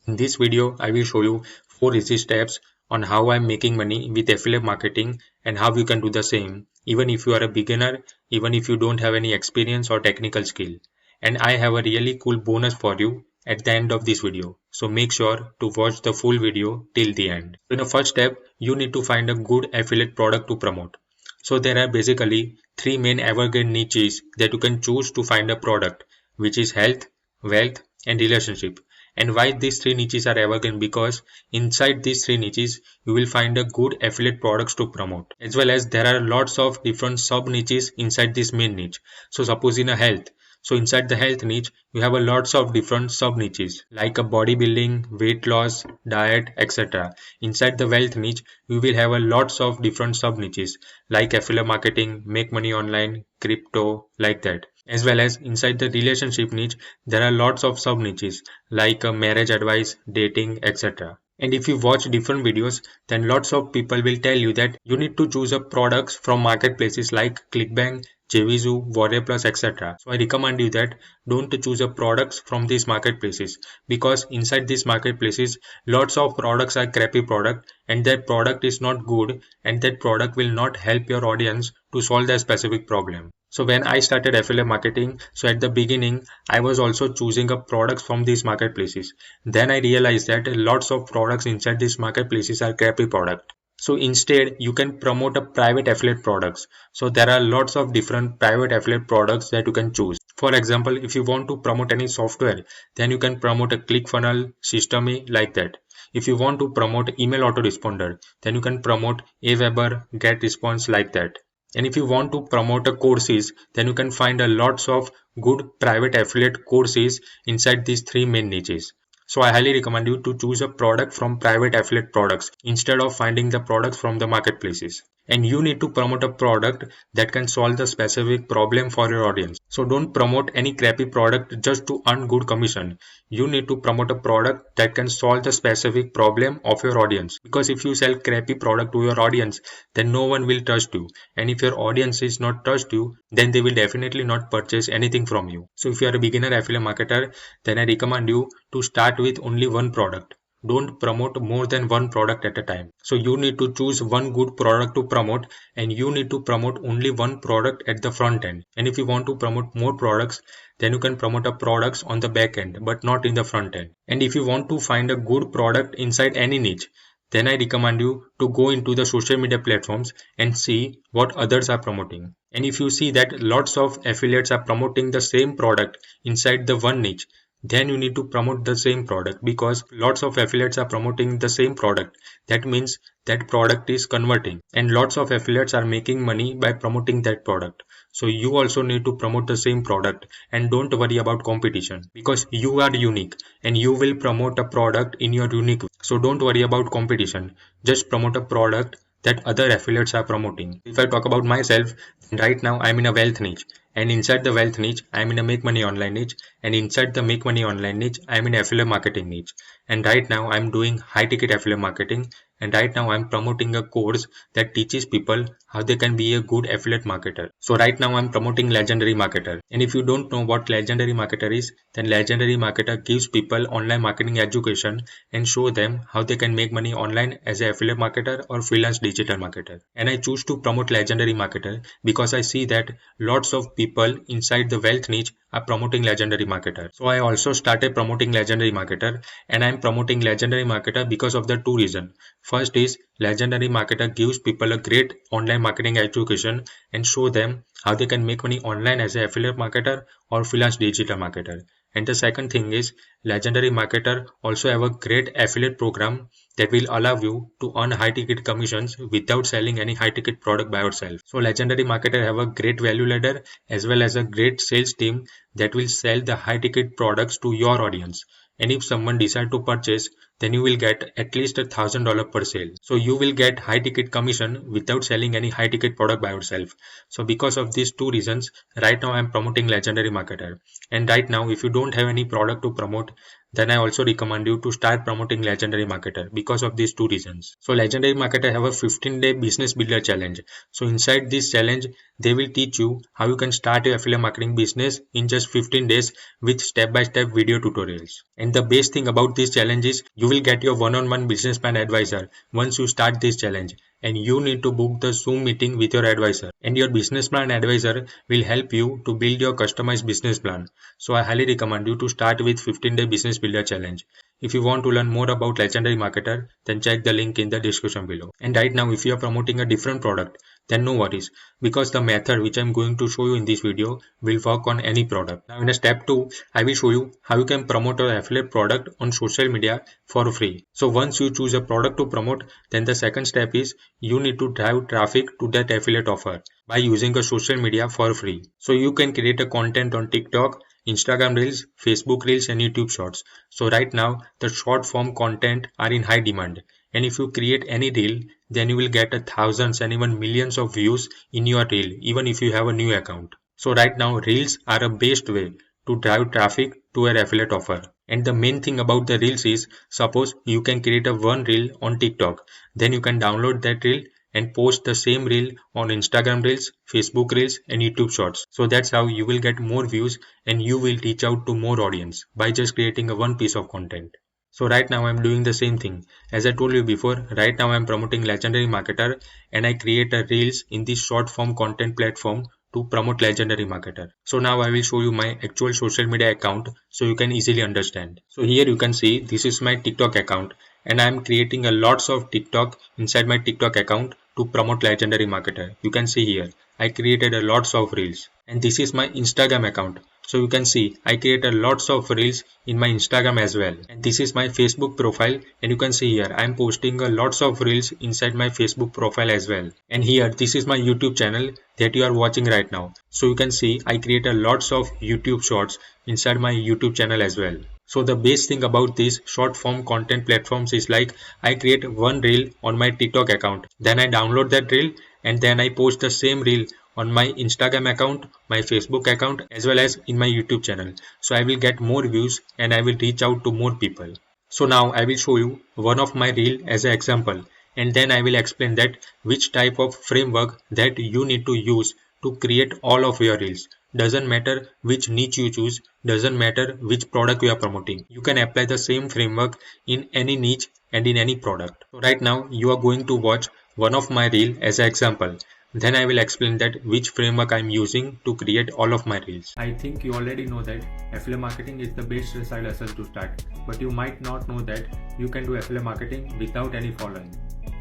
In this video, I will show you 4 easy steps on how I'm making money with affiliate marketing and how you can do the same, even if you are a beginner, even if you don't have any experience or technical skill. And I have a really cool bonus for you at the end of this video. So make sure to watch the full video till the end. In the first step, you need to find a good affiliate product to promote. So there are basically 3 main evergreen niches that you can choose to find a product, which is health, wealth, and relationship. And why these 3 niches are evergreen? Because inside these 3 niches, you will find a good affiliate products to promote. As well as there are lots of different sub niches inside this main niche. So suppose in a health, so inside the health niche, you have a lots of different sub niches like a bodybuilding, weight loss, diet, etc. Inside the wealth niche, you will have a lots of different sub niches like affiliate marketing, make money online, crypto, like that. As well as inside the relationship niche, there are lots of sub niches like marriage advice, dating, etc. And if you watch different videos, then lots of people will tell you that you need to choose up products from marketplaces like ClickBank, JVZoo, Warrior Plus, etc. So I recommend you that don't choose up products from these marketplaces, because inside these marketplaces, lots of products are crappy product and that product is not good and that product will not help your audience to solve their specific problem. So when I started affiliate marketing, so at the beginning, I was also choosing up products from these marketplaces. Then I realized that lots of products inside these marketplaces are crappy product. So instead, you can promote a private affiliate products. So there are lots of different private affiliate products that you can choose. For example, if you want to promote any software, then you can promote a ClickFunnels, Systemy, like that. If you want to promote email autoresponder, then you can promote Aweber, GetResponse, like that. And if you want to promote a courses, then you can find a lots of good private affiliate courses inside these 3 main niches. So I highly recommend you to choose a product from private affiliate products instead of finding the products from the marketplaces. And you need to promote a product that can solve the specific problem for your audience. So don't promote any crappy product just to earn good commission. You need to promote a product that can solve the specific problem of your audience. Because if you sell crappy product to your audience, then no one will trust you. And if your audience is not trust you, then they will definitely not purchase anything from you. So if you are a beginner affiliate marketer, then I recommend you to start with only one product. Don't promote more than one product at a time. So you need to choose one good product to promote, and you need to promote only one product at the front end. And if you want to promote more products, then you can promote a products on the back end, but not in the front end. And if you want to find a good product inside any niche, then I recommend you to go into the social media platforms and see what others are promoting. And if you see that lots of affiliates are promoting the same product inside the one niche, then you need to promote the same product, because lots of affiliates are promoting the same product. That means that product is converting and lots of affiliates are making money by promoting that product. So you also need to promote the same product, and don't worry about competition, because you are unique and you will promote a product in your unique way. So don't worry about competition. Just promote a product that other affiliates are promoting. If I talk about myself, right now I'm in a wealth niche, and inside the wealth niche I'm in a make money online niche, and inside the make money online niche I'm in affiliate marketing niche. And right now I'm doing high ticket affiliate marketing, and right now I'm promoting a course that teaches people how they can be a good affiliate marketer. So right now I'm promoting Legendary Marketer. And if you don't know what Legendary Marketer is, then Legendary Marketer gives people online marketing education and show them how they can make money online as an affiliate marketer or freelance digital marketer. And I choose to promote Legendary Marketer because I see that lots of people inside the wealth niche are promoting Legendary Marketer. So I also started promoting Legendary Marketer, and I'm promoting Legendary Marketer because of the 2 reasons. First is Legendary Marketer gives people a great online marketing education and show them how they can make money online as an affiliate marketer or freelance digital marketer. And the second thing is Legendary Marketer also have a great affiliate program that will allow you to earn high ticket commissions without selling any high ticket product by yourself. So Legendary Marketer have a great value ladder as well as a great sales team that will sell the high ticket products to your audience. And if someone decide to purchase, then you will get at least $1,000 per sale. So you will get high ticket commission without selling any high ticket product by yourself. So because of these 2 reasons, right now I'm promoting Legendary Marketer. And right now, if you don't have any product to promote, then I also recommend you to start promoting Legendary Marketer because of these two reasons. So Legendary Marketer have a 15-day business builder challenge. So inside this challenge, they will teach you how you can start your affiliate marketing business in just 15 days with step-by-step video tutorials. And the best thing about this challenge is you will get your one-on-one business plan advisor once you start this challenge, and you need to book the Zoom meeting with your advisor, and your business plan advisor will help you to build your customized business plan. So I highly recommend you to start with 15-day business builder challenge. If you want to learn more about Legendary Marketer, then check the link in the description below. And right now, if you are promoting a different product, then no worries, because the method which I'm going to show you in this video will work on any product. Now in a step 2, I will show you how you can promote your affiliate product on social media for free. So once you choose a product to promote, then the second step is you need to drive traffic to that affiliate offer by using a social media for free. So you can create a content on TikTok, Instagram Reels, Facebook Reels and YouTube Shorts. So right now the short form content are in high demand, and if you create any reel, then you will get thousands and even millions of views in your reel even if you have a new account. So right now reels are a best way to drive traffic to your affiliate offer. And the main thing about the reels is, suppose you can create a one reel on TikTok, then you can download that reel and post the same reel on Instagram Reels, Facebook Reels and YouTube Shorts. So that's how you will get more views and you will reach out to more audience by just creating a one piece of content. So right now I'm doing the same thing. As I told you before, right now I'm promoting Legendary Marketer, and I create a reels in this short form content platform to promote Legendary Marketer. So now I will show you my actual social media account so you can easily understand. So here you can see this is my TikTok account, and I am creating a lots of TikTok inside my TikTok account to promote Legendary Marketer. You can see here I created a lots of reels, and this is my Instagram account. So you can see I created lots of reels in my Instagram as well, and this is my Facebook profile, and you can see here I am posting a lots of reels inside my Facebook profile as well. And here this is my YouTube channel that you are watching right now. So you can see I created lots of YouTube shorts inside my YouTube channel as well. So the best thing about these short form content platforms is, like, I create one reel on my TikTok account, then I download that reel and then I post the same reel on my Instagram account, my Facebook account as well as in my YouTube channel. So I will get more views and I will reach out to more people. So now I will show you one of my reel as an example, and then I will explain that which type of framework that you need to use to create all of your reels. Doesn't matter which niche you choose, doesn't matter which product you are promoting. You can apply the same framework in any niche and in any product. So right now you are going to watch one of my reel as an example. Then I will explain that which framework I am using to create all of my reels. I think you already know that affiliate marketing is the best side hustle to start, but you might not know that you can do affiliate marketing without any following.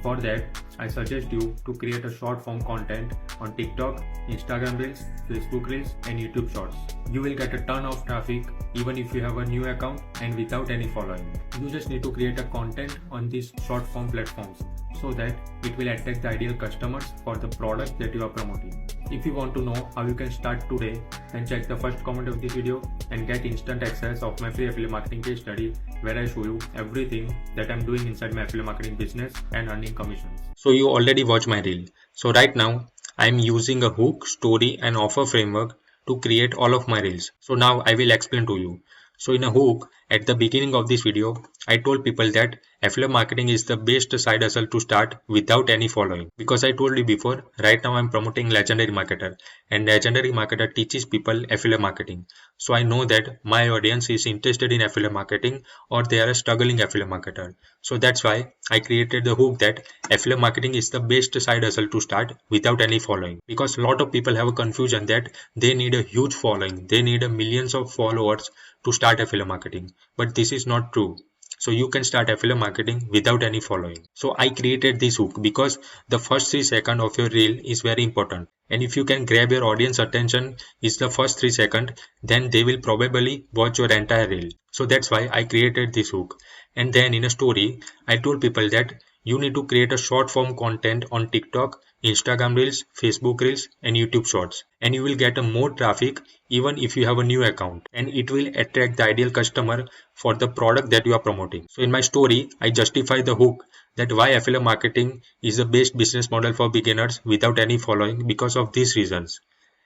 For that, I suggest you to create a short form content on TikTok, Instagram Reels, Facebook Reels and YouTube Shorts. You will get a ton of traffic even if you have a new account and without any following. You just need to create a content on these short form platforms so that it will attract the ideal customers for the product that you are promoting. If you want to know how you can start today, then check the first comment of this video and get instant access of my free affiliate marketing case study, where I show you everything that I'm doing inside my affiliate marketing business and earning commissions. So you already watched my reel. So right now I'm using a hook, story and offer framework to create all of my reels. So now I will explain to you. So in a hook, at the beginning of this video, I told people that affiliate marketing is the best side hustle to start without any following. Because I told you before, right now I'm promoting Legendary Marketer, and Legendary Marketer teaches people affiliate marketing. So I know that my audience is interested in affiliate marketing or they are a struggling affiliate marketer. So that's why I created the hook that affiliate marketing is the best side hustle to start without any following. Because a lot of people have a confusion that they need a huge following, they need a millions of followers to start affiliate marketing, but this is not true. So you can start affiliate marketing without any following. So I created this hook because the first 3 seconds of your reel is very important, and if you can grab your audience attention is the first 3 seconds, then they will probably watch your entire reel. So that's why I created this hook. And then in a story I told people that you need to create a short form content on TikTok, Instagram Reels, Facebook Reels and YouTube Shorts, and you will get a more traffic even if you have a new account, and it will attract the ideal customer for the product that you are promoting. So in my story I justify the hook that why affiliate marketing is the best business model for beginners without any following because of these reasons.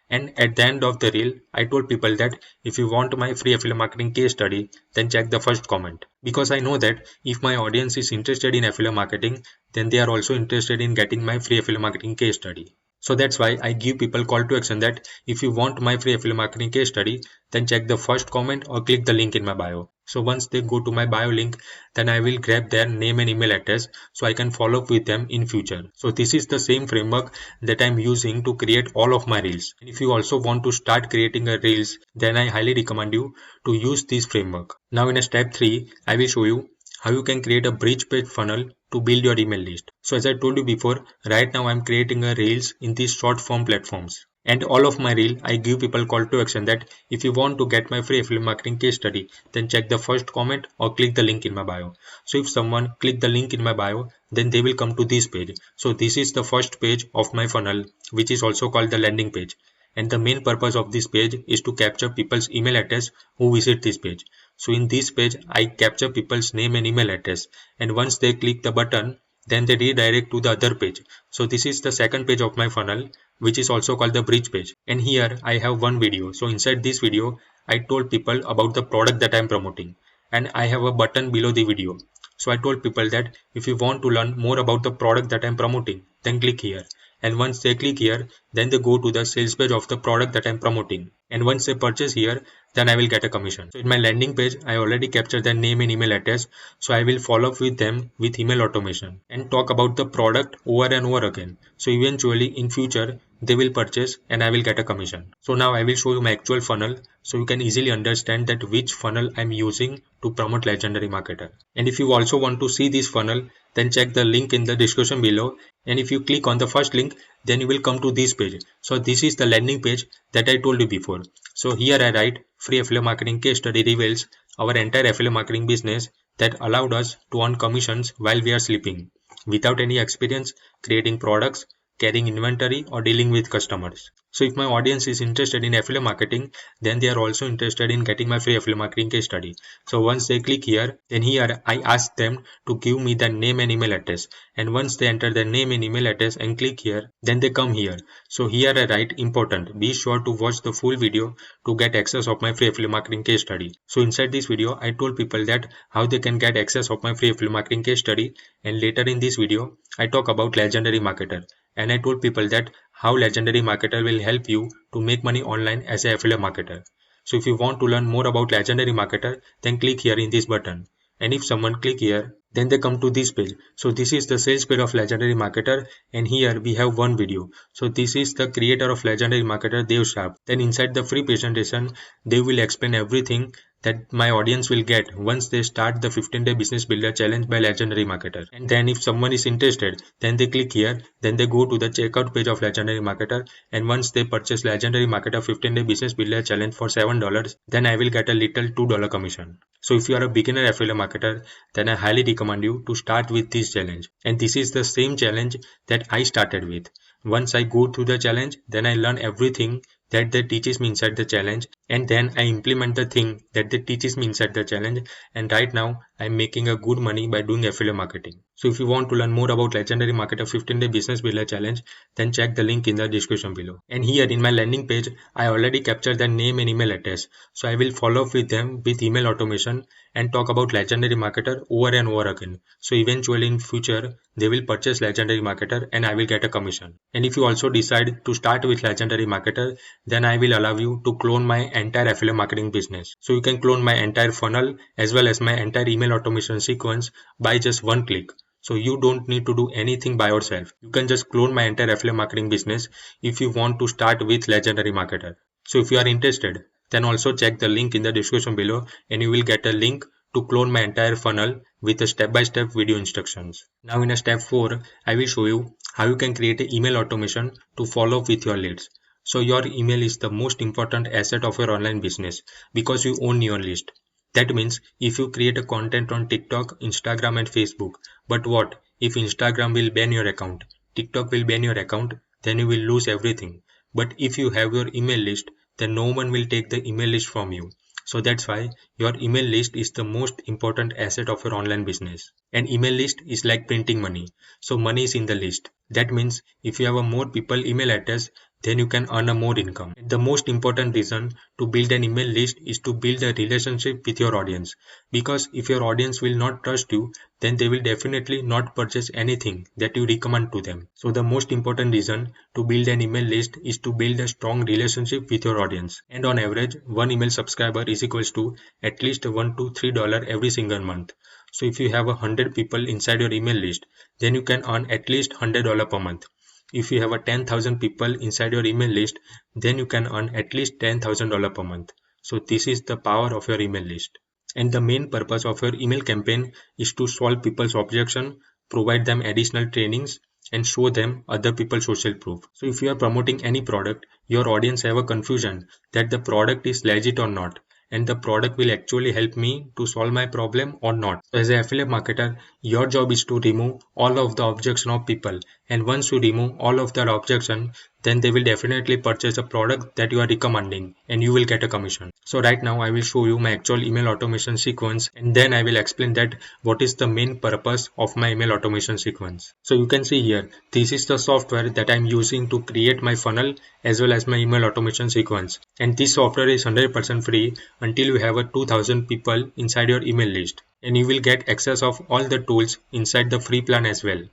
And at the end of the reel, I told people that if you want my free affiliate marketing case study, then check the first comment. Because I know that if my audience is interested in affiliate marketing, then they are also interested in getting my free affiliate marketing case study. So that's why I give people call to action that if you want my free affiliate marketing case study, then check the first comment or click the link in my bio. So once they go to my bio link, then I will grab their name and email address so I can follow up with them in future. So this is the same framework that I'm using to create all of my reels. And if you also want to start creating a reels, then I highly recommend you to use this framework. Now in a step 3, I will show you how you can create a bridge page funnel to build your email list. So as I told you before, right now I'm creating a reels in these short form platforms. And all of my reel, I give people call to action that if you want to get my free affiliate marketing case study, then check the first comment or click the link in my bio. So if someone click the link in my bio, then they will come to this page. So this is the first page of my funnel, which is also called the landing page. And the main purpose of this page is to capture people's email address who visit this page. So in this page, I capture people's name and email address. And once they click the button, then they redirect to the other page. So this is the second page of my funnel, which is also called the bridge page. And here I have one video. So inside this video, I told people about the product that I am promoting. And I have a button below the video. So I told people that if you want to learn more about the product that I am promoting, then click here. And once they click here, then they go to the sales page of the product that I'm promoting. And once they purchase here, then I will get a commission. So in my landing page, I already captured their name and email address. So I will follow up with them with email automation and talk about the product over and over again. So eventually in future, they will purchase and I will get a commission. So now I will show you my actual funnel so you can easily understand that which funnel I'm using to promote Legendary Marketer. And if you also want to see this funnel, then check the link in the description below. And if you click on the first link, then you will come to this page. So this is the landing page that I told you before. So here I write free affiliate marketing case study reveals our entire affiliate marketing business that allowed us to earn commissions while we are sleeping without any experience creating products, carrying inventory or dealing with customers. So if my audience is interested in affiliate marketing, then they are also interested in getting my free affiliate marketing case study. So once they click here, then here I ask them to give me their name and email address. And once they enter their name and email address and click here, then they come here. So here I write important. Be sure to watch the full video to get access of my free affiliate marketing case study. So inside this video, I told people that how they can get access of my free affiliate marketing case study. And later in this video, I talk about Legendary Marketer. And I told people that how Legendary Marketer will help you to make money online as an affiliate marketer. So if you want to learn more about Legendary Marketer, then click here in this button. And if someone click here, then they come to this page. So this is the sales page of Legendary Marketer, and here we have one video. So this is the creator of Legendary Marketer, Dev Sharp. Then inside the free presentation, they will explain everything that my audience will get once they start the 15-day business builder challenge by Legendary Marketer. And then if someone is interested, then they click here, then they go to the checkout page of Legendary Marketer, and once they purchase Legendary Marketer 15-day business builder challenge for $7, then I will get a little $2 commission. So if you are a beginner affiliate marketer, then I highly recommend you to start with this challenge. And this is the same challenge that I started with. Once I go through the challenge, then I learn everything that they teaches me inside the challenge, and then I implement the thing that they teaches me inside the challenge. And right now I'm making a good money by doing affiliate marketing. So if you want to learn more about Legendary Marketer 15-day business builder challenge, then check the link in the description below. And here in my landing page, I already captured their name and email address. So I will follow up with them with email automation and talk about Legendary Marketer over and over again. So eventually in future, they will purchase Legendary Marketer and I will get a commission. And if you also decide to start with Legendary Marketer, then I will allow you to clone my entire affiliate marketing business. So you can clone my entire funnel as well as my entire email automation sequence by just one click. So you don't need to do anything by yourself. You can just clone my entire affiliate marketing business if you want to start with Legendary Marketer. So if you are interested, then also check the link in the description below and you will get a link to clone my entire funnel with a step-by-step video instructions. Now in a step 4, I will show you how you can create an email automation to follow up with your leads. So your email is the most important asset of your online business because you own your list. That means if you create a content on TikTok, Instagram and Facebook, but what if Instagram will ban your account, TikTok will ban your account, then you will lose everything. But if you have your email list, then no one will take the email list from you. So that's why your email list is the most important asset of your online business. An email list is like printing money. So money is in the list. That means if you have a more people email address, then you can earn a more income. And the most important reason to build an email list is to build a relationship with your audience. Because if your audience will not trust you, then they will definitely not purchase anything that you recommend to them. So the most important reason to build an email list is to build a strong relationship with your audience. And on average, one email subscriber is equals to at least $1 to $3 every single month. So if you have 100 people inside your email list, then you can earn at least $100 per month. If you have 10,000 people inside your email list, then you can earn at least $10,000 per month. So this is the power of your email list. And the main purpose of your email campaign is to solve people's objection, provide them additional trainings, and show them other people's social proof. So if you are promoting any product, your audience have a confusion that the product is legit or not, and the product will actually help me to solve my problem or not. So as an affiliate marketer, your job is to remove all of the objection of people, and once you remove all of their objection, then they will definitely purchase a product that you are recommending, and you will get a commission. So right now I will show you my actual email automation sequence, and then I will explain that what is the main purpose of my email automation sequence. So you can see here, this is the software that I'm using to create my funnel as well as my email automation sequence. And this software is 100% free until you have 2000 people inside your email list, and you will get access of all the tools inside the free plan as well.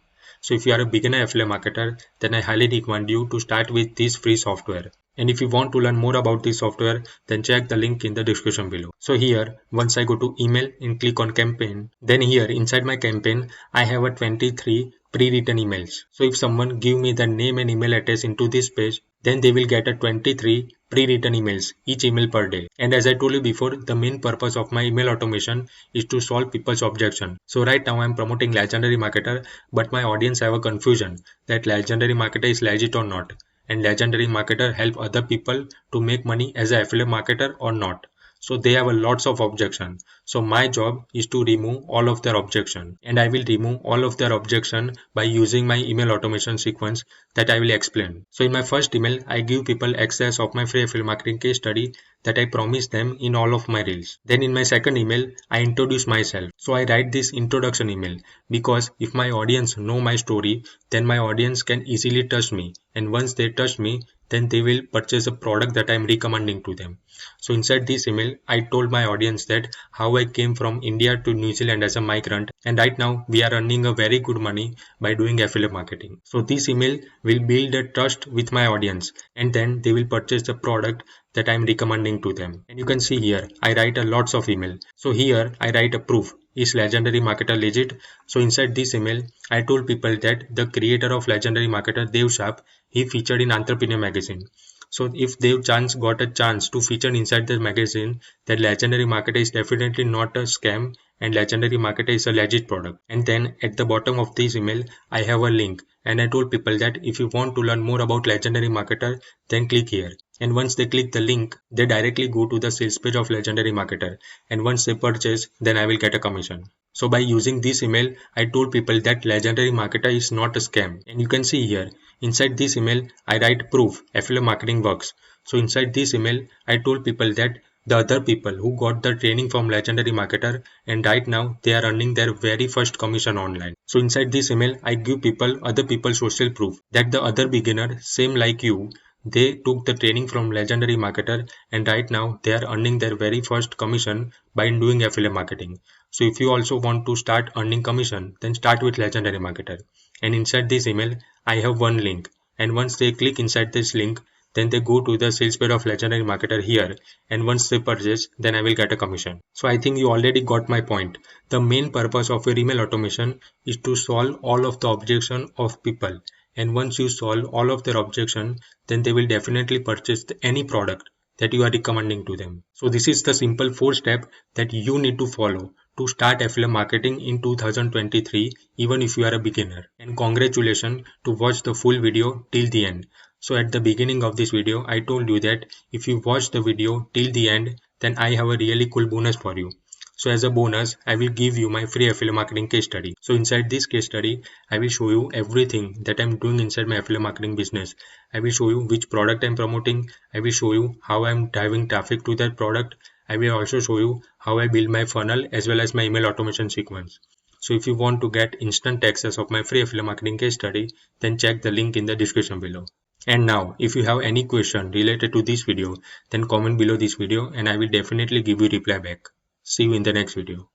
So if you are a beginner affiliate marketer, then I highly recommend you to start with this free software. And if you want to learn more about this software, then check the link in the description below. So here, once I go to email and click on campaign, then here inside my campaign, I have 23 pre-written emails. So if someone give me the name and email address into this page, then they will get 23 pre-written emails, each email per day. And as I told you before, the main purpose of my email automation is to solve people's objection. So right now I'm promoting Legendary Marketer, but my audience have a confusion that Legendary Marketer is legit or not, and Legendary Marketer help other people to make money as an affiliate marketer or not. So they have a lots of objection. So my job is to remove all of their objection, and I will remove all of their objection by using my email automation sequence that I will explain. So in my first email, I give people access of my free affiliate marketing case study that I promise them in all of my reels. Then in my second email, I introduce myself. So I write this introduction email because if my audience know my story, then my audience can easily trust me, and once they trust me, then they will purchase a product that I am recommending to them. So inside this email, I told my audience that how I came from India to New Zealand as a migrant, and right now we are earning a very good money by doing affiliate marketing. So this email will build a trust with my audience, and then they will purchase the product that I am recommending to them. And you can see here, I write a lots of email. So here I write a proof. Is Legendary Marketer legit? So inside this email, I told people that the creator of Legendary Marketer, Dev Sharp, he featured in Entrepreneur magazine. So if Dev Chance got a chance to feature inside the magazine, that Legendary Marketer is definitely not a scam, and Legendary Marketer is a legit product. And then at the bottom of this email, I have a link, and I told people that if you want to learn more about Legendary Marketer, then click here. And once they click the link, they directly go to the sales page of Legendary Marketer, and once they purchase, then I will get a commission. So by using this email, I told people that Legendary Marketer is not a scam. And you can see here, inside this email, I write proof, affiliate marketing works. So inside this email, I told people that the other people who got the training from Legendary Marketer, and right now they are earning their very first commission online. So inside this email, I give people other people's social proof that the other beginner, same like you, they took the training from Legendary Marketer, and right now they are earning their very first commission by doing affiliate marketing. So if you also want to start earning commission, then start with Legendary Marketer. And inside this email, I have one link, and once they click inside this link, then they go to the sales page of Legendary Marketer here, and once they purchase, then I will get a commission. So I think you already got my point. The main purpose of your email automation is to solve all of the objection of people, and once you solve all of their objection, then they will definitely purchase any product that you are recommending to them. So this is the simple 4 step that you need to follow to start affiliate marketing in 2023, even if you are a beginner. And congratulations to watch the full video till the end. So at the beginning of this video, I told you that if you watch the video till the end, then I have a really cool bonus for you. So as a bonus, I will give you my free affiliate marketing case study. So inside this case study, I will show you everything that I'm doing inside my affiliate marketing business. I will show you which product I'm promoting. I will show you how I'm driving traffic to that product. I will also show you how I build my funnel as well as my email automation sequence. So if you want to get instant access of my free affiliate marketing case study, then check the link in the description below. And now, if you have any question related to this video, then comment below this video and I will definitely give you reply back. See you in the next video.